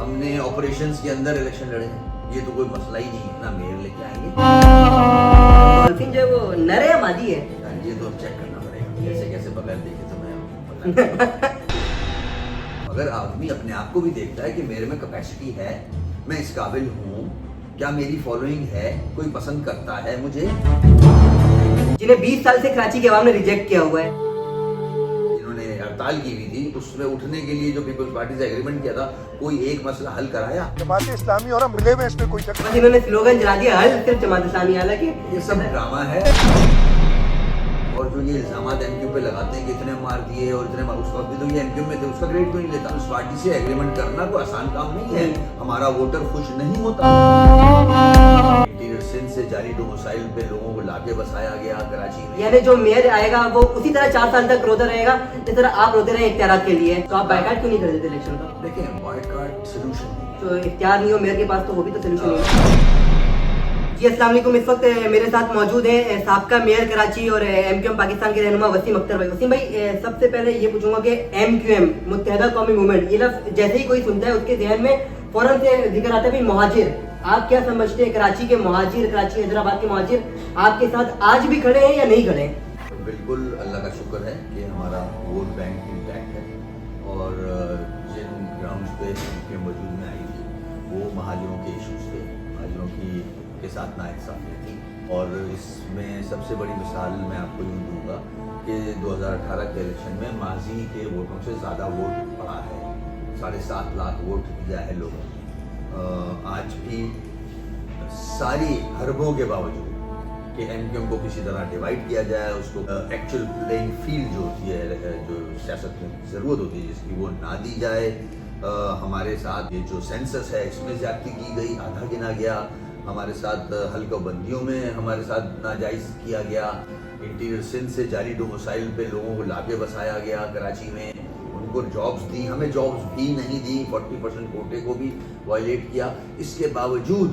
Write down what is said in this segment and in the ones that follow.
हमने ऑपरेशंस के अंदर इलेक्शन लड़े हैं, ये तो कोई मसला ही नहीं है ना। मेयर लेके आएंगे, डॉल्फिन जो है वो नर है या मादी है? ये तो चेक करना पड़ेगा, कैसे कैसे बगैर देखे तो मैं बता। अगर आदमी अपने आप को भी देखता है कि मेरे में कैपेसिटी है, मैं इस काबिल हूँ, क्या मेरी फॉलोइंग है, कोई पसंद करता है मुझे। जिन्हें 20 साल से कराची के अवाम ने रिजेक्ट किया हुआ है, इन्होंने हड़ताल की हुई थी, उसमें उठने के लिए जो पीपल्स पार्टी से एग्रीमेंट किया था, कोई एक मसला हल कराया? जमात इस्लामी और हम मिले हुए इसमें कोई शक बस इन्होंने स्लोगन चला दिया हल सिर्फ जमात इस्लामी। हालांकि ये सब ड्रामा है। और जो ये इल्जाम एमक्यू पे लगाते हैं कि इतने मार दिए और इतने मार, उस वक्त भी तो ये एमक्यू में थे, उसका क्रेडिट क्यों नहीं लेता? उस पार्टी से एग्रीमेंट करना कोई आसान काम नहीं है। हमारा वोटर खुश नहीं होता। इंटीरियर सिंध से जारी डोमिसाइल पे लोगों को लाके बसाया गया कराची में। यानी जो मेयर आएगा वो उसी तरह 4 साल तक रोता रहेगा जिस तरह आप रोते रहे इख्तियारात के लिए। तो आप बायकाट क्यों नहीं कर देते इलेक्शन का? देखिए, बॉयकॉट सॉल्यूशन नहीं है। तो इख्तियार नहीं हो मेयर के पास तो वो भी तो सोल्यूशन नहीं है। जी अस्सलाम वालेकुम। इस वक्त मेरे साथ मौजूद है साबका मेयर कराची और एमक्यूएम पाकिस्तान के रहनुमा वसीम अख्तर भाई। वसीम भाई, सबसे पहले ये पूछूंगा कि एमक्यूएम मुत्तहदा कौमी मूवमेंट, ये लफ्ज जैसे ही कोई सुनता है उसके जहन में फौरन से जिक्र आता है भाई महाजिर। आप क्या समझते हैं, कराची के महाजिर, कराची हैदराबाद के महाजिर आपके साथ आज भी खड़े हैं या नहीं खड़े हैं? बिल्कुल, अल्लाह का शुक्र है कि हमारा वोट बैंक इंटैक्ट है और जिन ग्राउंड्स पे एमक्यूएम वजूद में आई थी वो महाजिरों के इशूज़ थे, महाजिरों के साथ नाइंसाफी थी। और इसमें सबसे बड़ी मिसाल मैं आपको यूँ दूँगा कि 2018 के इलेक्शन में माजी के वोटों से ज़्यादा वोट पड़ा है, 7.5 लाख वोट दिया है लोगों ने। आज भी सारी हरबों के बावजूद कि एमक्यूएम को किसी तरह डिवाइड किया जाए, उसको एक्चुअल प्लेइंग फील्ड जो होती है, जो सियासत में ज़रूरत होती है जिसकी, वो ना दी जाए। हमारे साथ ये जो सेंसस है इसमें ज़्यादती की गई, आधा गिना गया। हमारे साथ हल्का बंदियों में हमारे साथ नाजायज़ किया गया। इंटीरियर सिंध से जारी डोमिसाइल पे लोगों को लाके बसाया गया कराची में, उनको जॉब्स दी, हमें जॉब्स भी नहीं दी, 40% कोटे को भी वायलेट किया। इसके बावजूद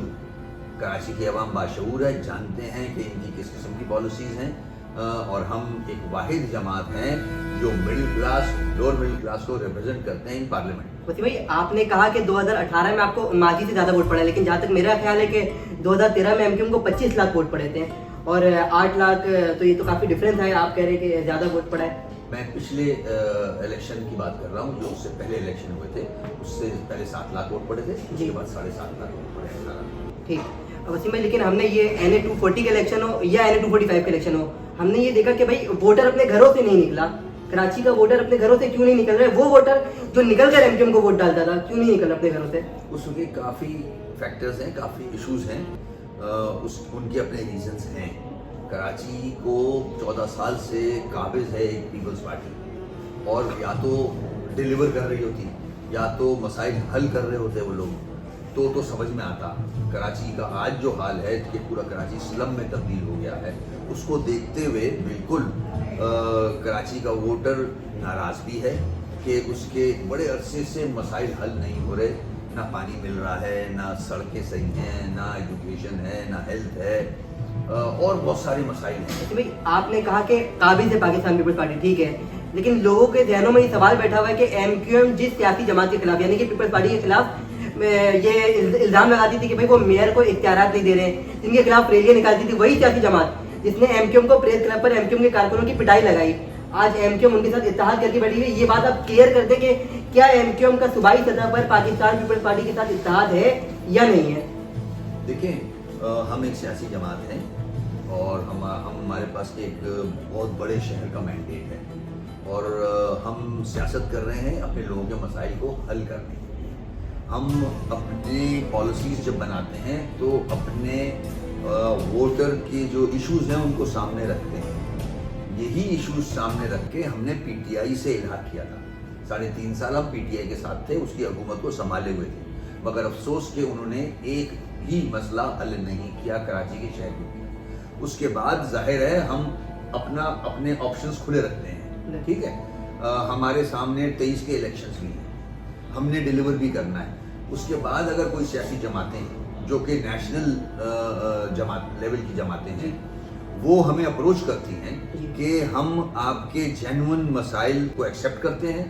कराची की आवाम बाशऊर है, जानते हैं कि इनकी किस किस्म की पॉलिसीज़ हैं और हम एक वाहिद जमात हैं जो middle class, lower middle class को रिप्रेजेंट करते हैं इन पार्लियामेंट। वसीम भाई, आपने कहा कि 2018 में आपको माजी से ज़्यादा वोट पड़ा, लेकिन जहाँ तक मेरा ख्याल है कि 2013 में एमक्यूएम को 25 लाख वोट पड़े थे और 8 लाख, तो ये तो काफ़ी डिफरेंस है। आप कह रहे हैं कि ज़्यादा वोट पड़ा है। मैं पिछले इलेक्शन की बात कर रहा हूँ, जो उससे पहले इलेक्शन हुए थे, उससे पहले 7 लाख वोट पड़े थे, उसके बाद 7.5 लाख वोट पड़े 18। ठीक वसीम भाई, लेकिन हमने ये NA 240 का इलेक्शन हो या NA 245 का इलेक्शन हो, हमने ये देखा कि भाई वोटर अपने घरों से नहीं निकला। कराची का वोटर अपने घरों से क्यों नहीं निकल रहा है? वो वोटर जो निकल कर एमक्यूएम को वोट डालता था क्यों नहीं निकल अपने घरों से? उसके काफ़ी फैक्टर्स हैं, काफ़ी इश्यूज हैं, उनके अपने रीजंस हैं। कराची को 14 साल से काबिज है एक पीपल्स पार्टी, और या तो डिलीवर कर रही होती या तो मसाइल हल कर रहे होते वो लोग, तो समझ में आता। कराची का आज जो हाल है कि पूरा कराची स्लम में तब्दील हो गया है, उसको देखते हुए बिल्कुल कराची का वोटर नाराज़ भी है कि उसके बड़े अरसे से मसाइल हल नहीं हो रहे, ना पानी मिल रहा है, ना सड़कें सही हैं, ना एजुकेशन है, ना हेल्थ है, और बहुत सारे मसाइल हैं। भाई आपने कहा कि काबिज है पाकिस्तान पीपल्स पार्टी, ठीक है, लेकिन लोगों के ध्यानों में ये सवाल बैठा हुआ है कि एमक्यूएम जिस सियासी जमात के खिलाफ यानी कि पीपल्स पार्टी के खिलाफ ये इल्जाम लगाती थी कि भाई वो मेयर को इख्तियारात नहीं दे रहे, जिनके खिलाफ रैलियां निकालती थी वही सियासी जमात जिसने एमक्यूएम को प्रेस क्लब पर एमक्यूएम के कारकुनों की पिटाई लगाई, आज एमक्यूएम उनके साथ इत्तेहाद करके बैठी हुई। ये बात आप क्लियर कर दें कि क्या एमक्यूएम का सूबाई सतह पर पाकिस्तान पीपल्स पार्टी के साथ इत्तेहाद है या नहीं है? देखिए, हम एक सियासी जमात हैं और हमारे पास एक बहुत बड़े शहर का मैंडेट है और हम सियासत कर रहे हैं अपने लोगों के मसाइल को हल करने। हम अपनी पॉलिसीज़ जब बनाते हैं तो अपने वोटर के जो इश्यूज़ हैं उनको सामने रखते हैं। यही इश्यूज़ सामने रख के हमने पीटीआई से इलाहा किया था। 3.5 साल हम पीटीआई के साथ थे, उसकी हुकूमत को संभाले हुए थे, मगर अफसोस कि उन्होंने एक भी मसला हल नहीं किया कराची के शहर में। उसके बाद जाहिर है हम अपने ऑप्शंस खुले रखते हैं, ठीक है। हमारे सामने 23 के इलेक्शंस भी हैं, हमने डिलीवर भी करना है। उसके बाद अगर कोई सियासी जमातें जो कि नेशनल जमात लेवल की जमातें हैं, वो हमें अप्रोच करती हैं कि हम आपके जेन्युइन मसाइल को एक्सेप्ट करते हैं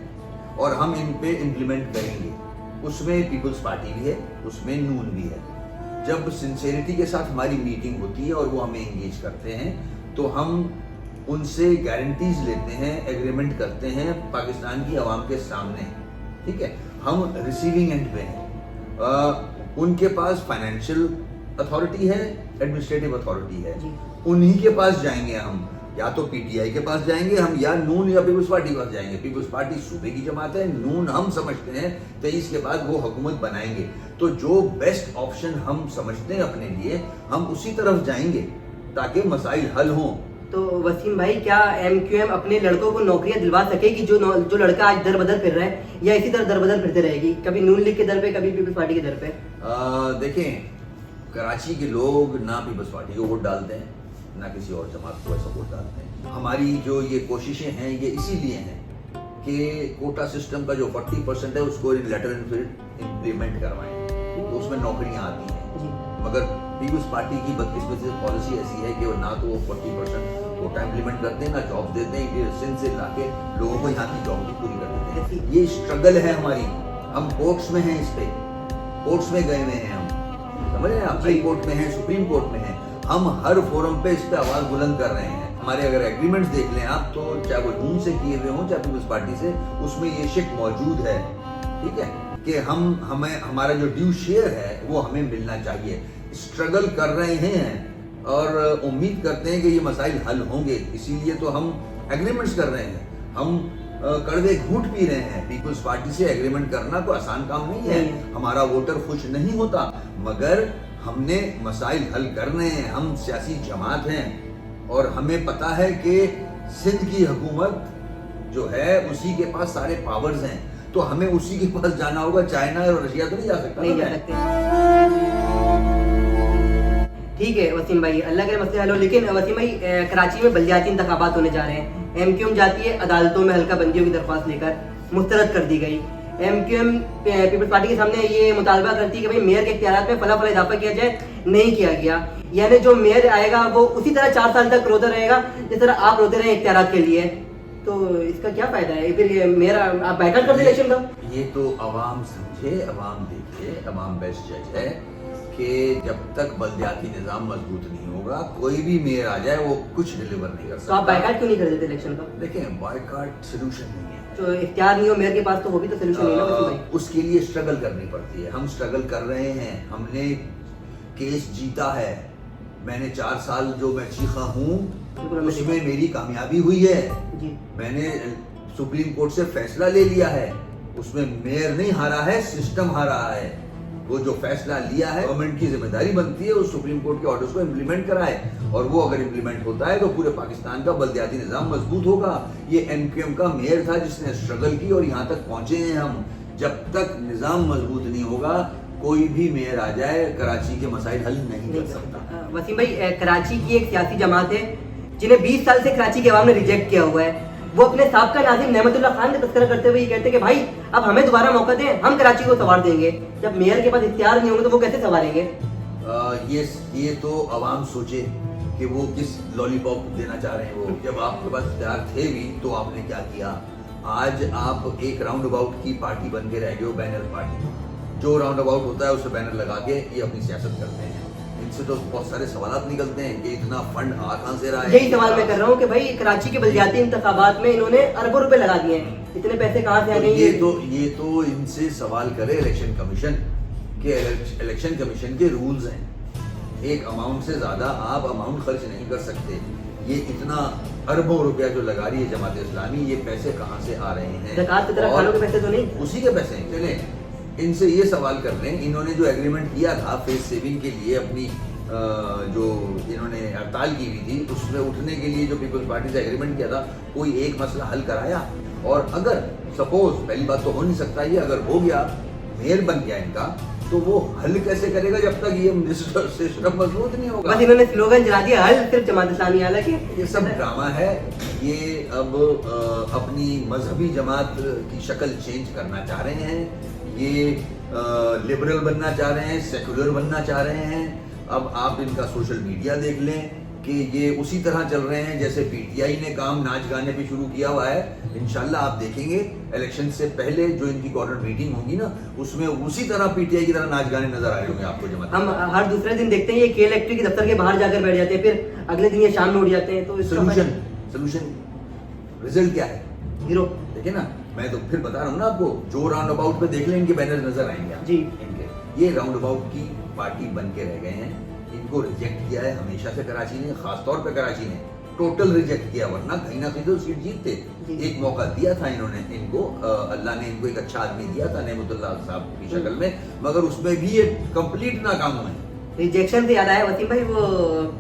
और हम इन पे इम्प्लीमेंट करेंगे, उसमें पीपल्स पार्टी भी है, उसमें नून भी है। जब सिंसेरिटी के साथ हमारी मीटिंग होती है और वो हमें एंगेज करते हैं तो हम उनसे गारंटीज लेते हैं, एग्रीमेंट करते हैं पाकिस्तान की आवाम के सामने, ठीक है। हम रिसीविंग एंड पे हैं। उनके पास फाइनेंशियल अथॉरिटी है, एडमिनिस्ट्रेटिव अथॉरिटी है, उन्हीं के पास जाएंगे हम, या तो पीटीआई के पास जाएंगे हम, या नून या पीपल्स पार्टी के पास जाएंगे। पीपल्स पार्टी सूबे की जमात है, नून हम समझते हैं 23 के बाद वो हुकूमत बनाएंगे, तो जो बेस्ट ऑप्शन हम समझते हैं अपने लिए हम उसी तरफ जाएंगे ताकि मसाइल हल हों। तो वसीम भाई, क्या एमक्यूएम अपने लड़कों को नौकरियां दिलवा सकेगी जो लड़का आज दर बदर फिर रहा है, या इसी तरह दर बदर फिरते रहेगी, कभी नून लीग के दर पे, कभी पीपल्स पार्टी के दर पे? देखें, कराची के लोग ना पीपल्स पार्टी को वोट डालते हैं ना किसी और जमात को ऐसा वोट डालते हैं। हमारी जो ये कोशिशें हैं ये इसीलिए हैं कि कोटा सिस्टम का जो 40% है उसको लेटर एंड फील्ड इम्प्लीमेंट करवाएं, तो उसमें नौकरियां आती हैं। मगर पीपल्स पार्टी की बदकिस्मती से पॉलिसी ऐसी है कि वो ना तो वो 40% कोटा इम्प्लीमेंट करते हैं, ना जॉब देते हैं, सिंध से लाके लोगों को यहाँ की जॉब भी पूरी कर देते हैं। ये स्ट्रगल है हमारी, हम कोर्ट्स में हैं, इस पे कोर्ट्स में गए हुए हैं हम, समझ रहे हैं आप, हाई कोर्ट में हैं, सुप्रीम कोर्ट में हैं, हम हर फोरम पे इस पे आवाज बुलंद कर रहे हैं। हमारे अगर एग्रीमेंट्स देख लें आप, तो चाहे वो नून से किए हुए हों चाहे पीपल्स पार्टी से, उसमें ये शिक मौजूद है, ठीक है, कि हमें हमारा जो ड्यू शेयर है वो हमें मिलना चाहिए। स्ट्रगल कर रहे हैं और उम्मीद करते हैं कि ये मसाइल हल होंगे, इसीलिए तो हम एग्रीमेंट्स कर रहे हैं, हम कड़वे घूंट पी रहे हैं। पीपल्स पार्टी से एग्रीमेंट करना कोई आसान काम नहीं है, हमारा वोटर खुश नहीं होता, मगर हमने मसाइल हल करने हैं। हम सियासी जमात हैं और हमें पता है कि सिंध की हुकूमत जो है उसी के पास सारे पावर्स हैं, तो हमें उसी के पास जाना होगा। चाइना और रशिया तो नहीं जा सकता, नहीं जा सकते। ठीक है वसीम भाई, अल्लाह के मसले हल हो। लेकिन वसीम भाई, कराची में बल्दियाती इंतखाबात होने जा रहे हैं, एमक्यूएम जाती है अदालतों में हल्का बंदियों की दरख्वास्त लेकर, मुस्तरद कर दी गई। एमक्यूएम पीपल्स पार्टी के सामने ये मुतालबा करती है कि भाई मेयर के इख्तियारात में फला इजाफा किया जाए, नहीं किया गया, यानी जो मेयर आएगा वो उसी तरह 4 साल तक रोता रहेगा जिस तरह आप रोते रहे इख्तियारात के लिए। तो इसका क्या फायदा है? फिर ये मेयर आप बैकआउट कर दे इलेक्शन का। ये तो अवाम समझे, अवाम देखे, अवाम बेस्ट जज है कि जब तक बल्दियाती निजाम मजबूत नहीं होगा कोई भी मेयर आ जाए वो कुछ डिलीवर नहीं कर सकता। तो आप बायकॉट क्यों नहीं कर देते इलेक्शन का? देखें, बायकॉट सोल्यूशन नहीं है। तो इख्तियार नहीं हो मेयर के पास तो वो भी तो सोल्यूशन नहीं है ना भाई। उसके लिए स्ट्रगल करनी पड़ती है, हम स्ट्रगल कर रहे हैं, हमने केस जीता है। मैंने 4 साल जो मैं चीखा हूँ उसमें मेरी कामयाबी हुई है जी। मैंने सुप्रीम कोर्ट से फैसला ले लिया है, उसमें मेयर नहीं हारा है, सिस्टम हारा है। वो जो फैसला लिया है गवर्नमेंट की जिम्मेदारी बनती है उस सुप्रीम कोर्ट के ऑर्डर्स को इम्प्लीमेंट कराए, और वो अगर इम्प्लीमेंट होता है तो पूरे पाकिस्तान का बल्दियाती निजाम मजबूत होगा। ये एमक्यूएम का मेयर था जिसने स्ट्रगल की और यहाँ तक पहुंचे हैं हम। जब तक निजाम मजबूत नहीं होगा कोई भी मेयर आ जाए कराची के मसाइल हल नहीं कर सकता। वसीम भाई, कराची की एक सियासी जमात है जिन्हें 20 साल से कराची के अवाम ने रिजेक्ट किया हुआ है, वो अपने साबका नाज़िम नेमतुल्लाह खान का तस्करा करते हुए ये कहते हैं कि भाई अब हमें दोबारा मौका दें, हम कराची को संवार देंगे। जब मेयर के पास इख्तियार नहीं होंगे तो वो कैसे संवारेंगे? ये तो अवाम सोचे कि वो किस लॉलीपॉप देना चाह रहे हैं। वो जब आपके पास इख्तियार थे भी तो आपने क्या किया? आज आप एक राउंड अबाउट की पार्टी बन के रह गए हो, बैनर पार्टी। जो राउंड अबाउट होता है उसे बैनर लगा के ये अपनी सियासत करते हैं। इनसे तो बहुत सारे सवाल निकलते हैं कि इतना फंड आ कहां से रहा है। यही सवाल मैं कर रहा हूँ कि भाई कराची के बल्दियाती इंतखाबात में इन्होंने अरबों रुपए लगा दिए हैं, इतने पैसे कहाँ से आ गए? ये तो इनसे सवाल करे इलेक्शन कमीशन के। इलेक्शन कमीशन के रूल्स हैं, एक अमाउंट से ज्यादा आप अमाउंट खर्च नहीं कर सकते। ये इतना अरबों रुपया जो लगा रही है जमात इस्लामी, ये पैसे कहाँ से आ रहे हैं? ज़कात की तरह खानों के पैसे तो नहीं, उसी के पैसे हैं। चले इनसे ये सवाल कर लें, इन्होंने जो एग्रीमेंट किया था फेस सेविंग के लिए, अपनी जो इन्होंने हड़ताल की हुई थी उसमें उठने के लिए जो पीपल्स पार्टी से एग्रीमेंट किया था, कोई एक मसला हल कराया? और अगर सपोज, पहली बात तो हो नहीं सकता ये, अगर हो गया मेयर बन गया इनका, तो वो हल कैसे करेगा जब तक ये सिस्टम मजबूत नहीं होगा? बस इन्होंने स्लोगन चला दिया, हल सिर्फ जमात इस्लामी। हालांकि ये सब ड्रामा है। ये अब अपनी मजहबी जमात की शक्ल चेंज करना चाह रहे हैं, ये लिबरल बनना चाह रहे हैं, सेकुलर बनना चाह रहे हैं। अब आप इनका सोशल मीडिया देख लें, कि ये उसी तरह चल रहे हैं जैसे पीटीआई ने काम नाच गाने पे शुरू किया हुआ है। इंशाल्लाह आप देखेंगे इलेक्शन से पहले जो इनकी क्वार्टर मीटिंग होगी ना, उसमें उसी तरह पीटीआई की तरह नाच गाने नजर आ रहे होंगे आपको जमात। हम हर दूसरे दिन देखते हैं ये के इलेक्ट्रिक के दफ्तर के बाहर जाकर बैठ जाते हैं, फिर अगले दिन ये शाम में उड़ जाते हैं। तो सोल्यूशन रिजल्ट क्या है जीरो। देखिए ना, मैं तो फिर बता रहा हूँ ना आपको, जो राउंड अबाउट पे देख लें इनके बैनर नजर आएंगे आपको। जी। इनके ये राउंड अबाउट की पार्टी बन के रह गए हैं। इनको रिजेक्ट किया है हमेशा से कराची ने, खासतौर पे कराची ने टोटल रिजेक्ट किया, वरना कहीं ना कहीं तो सीट जीतते। एक मौका दिया था इन्होंने इनको, अल्लाह ने इनको एक अच्छा आदमी दिया था नेमतुल्लाह साहब की शक्ल में, मगर उसमें भी ये कंप्लीट नाकाम हुए। रिजेक्शन से याद आया वसीम भाई, वो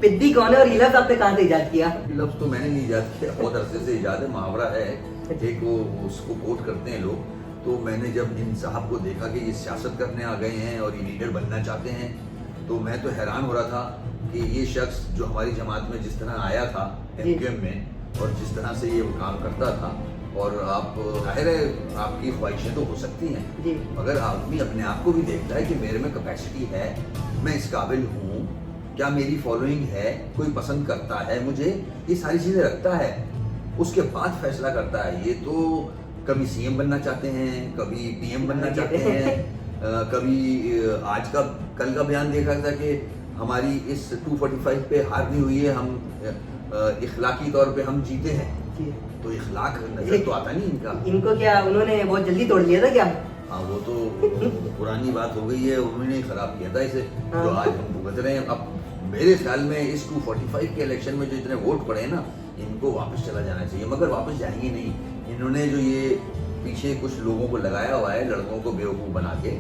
पिद्दी कौन है और ये लफ्ज आपने कहाँ से इजाद किया? लफ्ज तो मैंने नहीं इजाद किया, बहुत अरसे से इजाद है, मुहावरा है एक, वो उसको कोट करते हैं लोग। तो मैंने जब इन साहब को देखा कि ये सियासत करने आ गए हैं और ये लीडर बनना चाहते हैं, तो मैं तो हैरान हो रहा था कि ये शख्स जो हमारी जमात में जिस तरह आया था एमक्यूएम में और जिस तरह से ये काम करता था, और आप जाहिर है आपकी ख्वाहिशें तो हो सकती हैं, मगर आदमी अपने आप को भी देखता है कि मेरे में कैपेसिटी है, मैं इस काबिल हूँ, क्या मेरी फॉलोइंग है, कोई पसंद करता है मुझे, ये सारी चीज़ें रखता है, उसके बाद फैसला करता है। ये तो कभी सीएम बनना चाहते हैं, कभी पीएम बनना चाहते हैं, कभी आज का कल का बयान देखा था कि हमारी इस 245 पे हार नहीं हुई है, हम इखलाकी तौर पे हम जीते हैं। तो इखलाक नजर तो आता नहीं इनका। इनको क्या उन्होंने बहुत जल्दी तोड़ लिया था क्या? हाँ, वो तो पुरानी बात हो गई है, उन्होंने खराब किया था इसे, जो आज हम भुगत रहे हैं। अब मेरे ख्याल में इस 245 के इलेक्शन में जो इतने वोट पड़े हैं ना, इनको वापस चला जाना चाहिए, मगर वापस जाएंगे नहीं। इन्होंने जो ये पीछे कुछ लोगों को लगाया हुआ है, लड़कों को बेवकूफ़ बना के,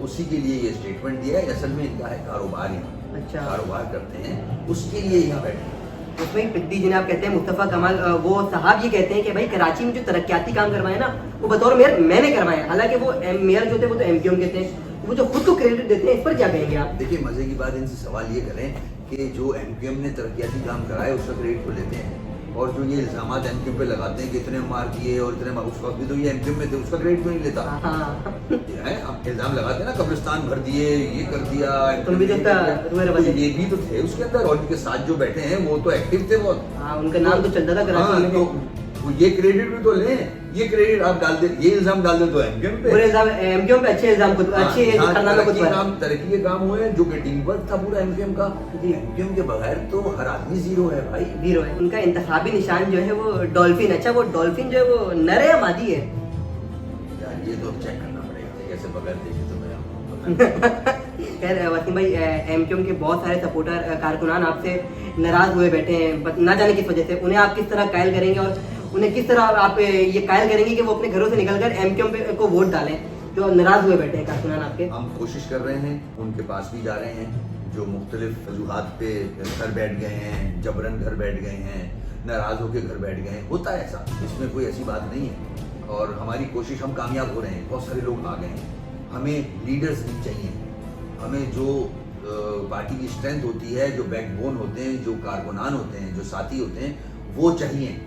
उसी के लिए ये स्टेटमेंट दिया है। असल में इनका है कारोबार, यहाँ अच्छा कारोबार करते हैं, उसके लिए यहाँ बैठे हैं। उसमें पिद्दी जिन्हें आप कहते हैं मुस्तफ़ा कमाल, वो साहब ये कहते हैं कि भाई कराची में जो तरक्याती काम करवाए ना, वो बतौर मेयर मैंने करवाए। हालांकि वो मेयर जो थे वो तो एमक्यूएम के थे, वो जो खुद को क्रेडिट देते हैं, इस पर क्या कहेंगे आप? देखिए, मजे की बात, इनसे सवाल ये करें कि जो एमक्यूएम ने तरक्याती काम कराए उसका क्रेडिट तो लेते हैं, और जो ये इल्जाम एमक्यूएम पे लगाते हैं कि इतने मार दिए और इतने मार, उस वक्त भी तो ये एमक्यूएम में थे, उसका क्रेडिट तो नहीं लेता है। आप इल्जाम लगाते हैं ना, कब्रिस्तान भर दिए, ये कर दिया, तुम भी तो ये भी तो थे उसके अंदर, और इनके साथ जो बैठे हैं वो तो एक्टिव थे बहुत। हाँ, उनका नाम तो चलता था कराची में। तो ये क्रेडिट भी तो लें, ये क्रेडिट आप डाल दे, ये इल्जाम डाल दे तो एमक्यूएम पे, पूरे इल्जाम एमक्यूएम पे, अच्छे इल्जाम खुद, अच्छे खानदानों खुद पर। तरक्की के काम हुए जो कि टीम वर्क था पूरा एमक्यूएम का। एमक्यूएम के बगैर तो हर आदमी जीरो है भाई, जीरो है। उनका इंतखाबी निशान जो है वो डॉल्फिन। अच्छा, वो डॉल्फिन जो है वो नर है या मादी है? यार ये तो चेक करना पड़ेगा, कैसे बगैर देखे तो मैं आपको खैर वसीम भाई, एमक्यूएम के बहुत सारे सपोर्टर कारकुनान आपसे नाराज हुए बैठे हैं, ना जाने किस वजह से। उन्हें आप किस तरह कायल करेंगे और उन्हें किस तरह आप ये कायल करेंगे कि वो अपने घरों से निकलकर एमक्यूएम पे को वोट डालें, जो नाराज हुए बैठे हैं कारकुनान आपके? हम कोशिश कर रहे हैं, उनके पास भी जा रहे हैं, जो मुख्तलिफ वजूहात पे घर बैठ गए हैं, जबरन घर बैठ गए हैं, नाराज होकर घर बैठ गए हैं, होता है ऐसा, इसमें कोई ऐसी बात नहीं है। और हमारी कोशिश, हम कामयाब हो रहे हैं, बहुत सारे लोग आ गए हैं। हमें लीडर्स नहीं चाहिए, हमें जो पार्टी की स्ट्रेंथ होती है, जो बैकबोन होते हैं, जो कारकुनान होते हैं, जो साथी होते हैं, वो चाहिए।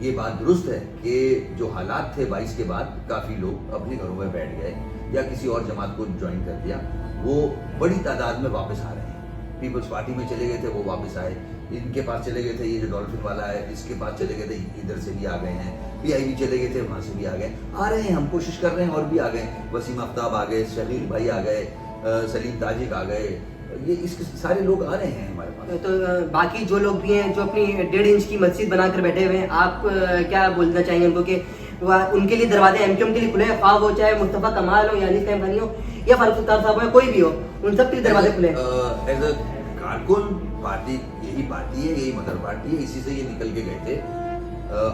ये बात दुरुस्त है कि जो हालात थे 22 के बाद, काफ़ी लोग अपने घरों में बैठ गए या किसी और जमात को ज्वाइन कर दिया, वो बड़ी तादाद में वापस आ रहे हैं। पीपल्स पार्टी में चले गए थे, वो वापस आए, इनके पास चले गए थे, ये जो डॉल्फिन वाला है इसके पास चले गए थे, इधर से भी आ गए हैं, पीआईबी चले गए थे, वहाँ से भी आ गए, आ रहे हैं, हम कोशिश कर रहे हैं, और भी आ गए, वसीम आफ्ताब आ गए, शकील भाई आ गए, सलीम ताजिक आ गए, ये इसके सारे लोग आ रहे हैं हमारे पास। तो बाकी जो लोग भी हैं जो अपनी 1.5 इंच की मस्जिद बनाकर बैठे हुए हैं, आप क्या बोलना चाहेंगे उनको कि उनके लिए दरवाजे एमक्यूएम के लिए खुले हैं, ख्वाह वो चाहे मुस्तफ़ा कमाल हो, यानी कहनी हो, या फारूक सुल्तान साहब हो, कोई भी हो, उन सब के लिए दरवाजे खुले हैं? एज अ कारकुन पार्टी, यही पार्टी है, यही मदर पार्टी है, इसी से ये निकल के गए थे।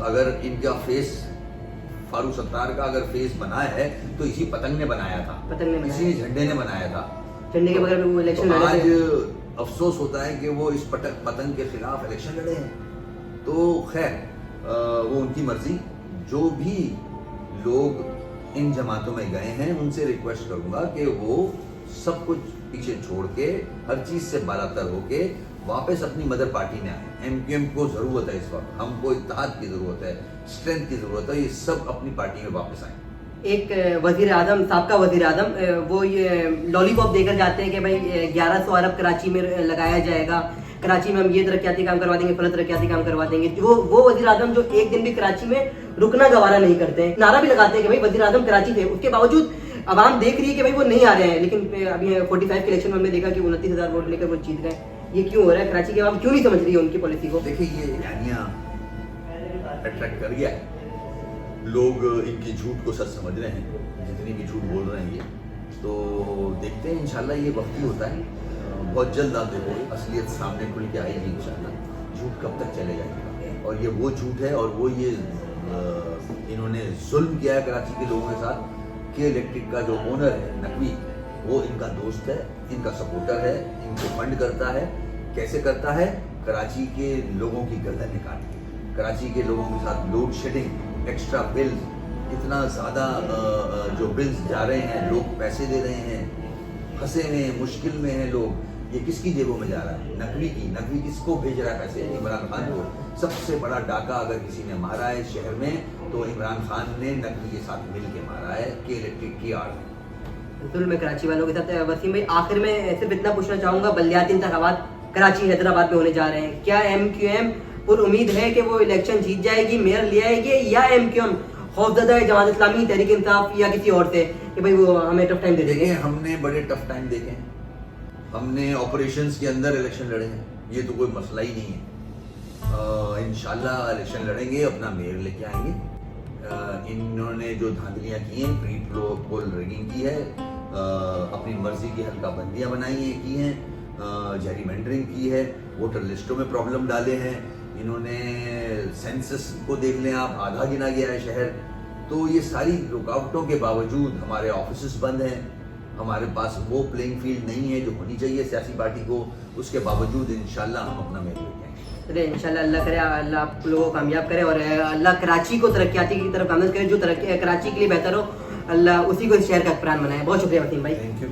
अगर इनका फेस, फारूक सत्तार का अगर फेस बना है तो इसी पतंग ने बनाया था, इसी झंडे ने बनाया था, झंडे के बगैर वो इलेक्शन लड़े थे। आज अफसोस होता है कि वो इस पतंग के खिलाफ इलेक्शन लड़े हैं। तो खैर वो उनकी मर्जी। जो भी लोग इन जमातों में गए हैं उनसे रिक्वेस्ट करूंगा कि वो सब कुछ पीछे छोड़ के, हर चीज से बालातर होके वापस अपनी मदर पार्टी में आए। एमक्यूएम को जरूरत है इस वक्त, हमको इत्तेहाद की जरूरत है, स्ट्रेंथ की जरूरत है, ये सब अपनी पार्टी में वापस आए। एक वजीर आजम, साबका वजीर आजम, वो ये लॉलीपॉप देकर जाते हैं कि भाई 1100 अरब कराची में लगाया जाएगा, कराची में हम ये तरक्याती काम करवा देंगे, फला तरक्याती काम करवा देंगे। वो वजीर आजम जो एक दिन भी कराची में रुकना गवारा नहीं करते हैं, नारा भी लगाते हैं कि भाई वजीर आजम कराची थे, उसके बावजूद आवाम देख रही है कि भाई वो नहीं आ रहे हैं। लेकिन अभी 45 के इलेक्शन में हमने देखा कि 29,000 वोट लेकर वो जीत गए। ये क्यों हो रहा है? कराची की आवाम क्यों नहीं समझ रही है उनकी पॉलिसी को? देखिए, ये यानियाँ अट्रैक्ट कर गया है, लोग इनकी झूठ को सच समझ रहे हैं, जितनी भी झूठ बोल रहे हैं ये। तो देखते हैं, इंशाल्लाह ये वक्त ही होता है, बहुत जल्द आप देखो असलियत सामने खुल के आएगी इंशाल्लाह। झूठ कब तक चलेगा? और ये वो झूठ है, और वो ये इन्होंने जुल्म किया है कराची के लोगों के साथ कि इलेक्ट्रिक का जो ओनर है नकवी, वो इनका दोस्त है, इनका सपोर्टर है, इनको फंड करता है। कैसे करता है? कराची के लोगों की गर्दनें काट के, कराची के लोगों के साथ लोड शेडिंग, एक्स्ट्रा बिल्स, इतना ज़्यादा जो बिल्स जा रहे हैं, लोग पैसे दे रहे हैं, फंसे हैं, मुश्किल में हैं लोग। ये किसकी जेबों में जा रहा है? नकवी की। नकवी किसको भेज रहा है पैसे? इमरान खान को। सबसे बड़ा डाका अगर किसी ने मारा है शहर में, तो इमरान खान ने नकवी के साथ मिल के मारा है के इलेक्ट्रिक की आड़ में। बिल्कुल, मैं कराची वालों के साथ वसीम भाई आखिर में सिर्फ इतना पूछना चाहूँगा, बल्दियाती इंतखाबात कराची हैदराबाद में होने जा रहे हैं, क्या MQM पर उम्मीद है कि वो इलेक्शन जीत जाएगी, मेयर ले आएगी, या MQM खौफजदा है जमात इस्लामी, तहरीक इंसाफ या किसी और से कि भाई वो हमें टफ टाइम दे देंगे? हमने बड़े टफ टाइम देखे हैं, हमने ऑपरेशंस के अंदर इलेक्शन लड़े हैं, ये तो कोई मसला ही नहीं है। इंशाल्लाह इलेक्शन लड़ेंगे, अपना मेयर लेके आएंगे। इन्होंने जो धांधलियाँ की हैं, प्री पोल रिगिंग की है, अपनी मर्जी की हल्का बंदियाँ बनाई हैं, की हैं, जेरीमेंडरिंग की है, वोटर लिस्टों में प्रॉब्लम डाले हैं इन्होंने। सेंसस को देख लें आप, आधा गिना गया है शहर। तो ये सारी रुकावटों के बावजूद हमारे ऑफिस बंद हैं, हमारे पास वो प्लेइंग फील्ड नहीं है जो होनी चाहिए सियासी पार्टी को। उसके बावजूद इंशाल्लाह हम अपना मेयर लेके आएंगे। चलिए, इंशाल्लाह अल्लाह करे, अल्लाह आप लोगों को कामयाब करे, और अल्लाह कराची को तरक्याती की तरफ कामयाब करे, जो तरक्की कराची के लिए बेहतर हो, अल्लाह उसी को इस शहर का प्राण बनाए। बहुत शुक्रिया वसीम भाई। Thank you.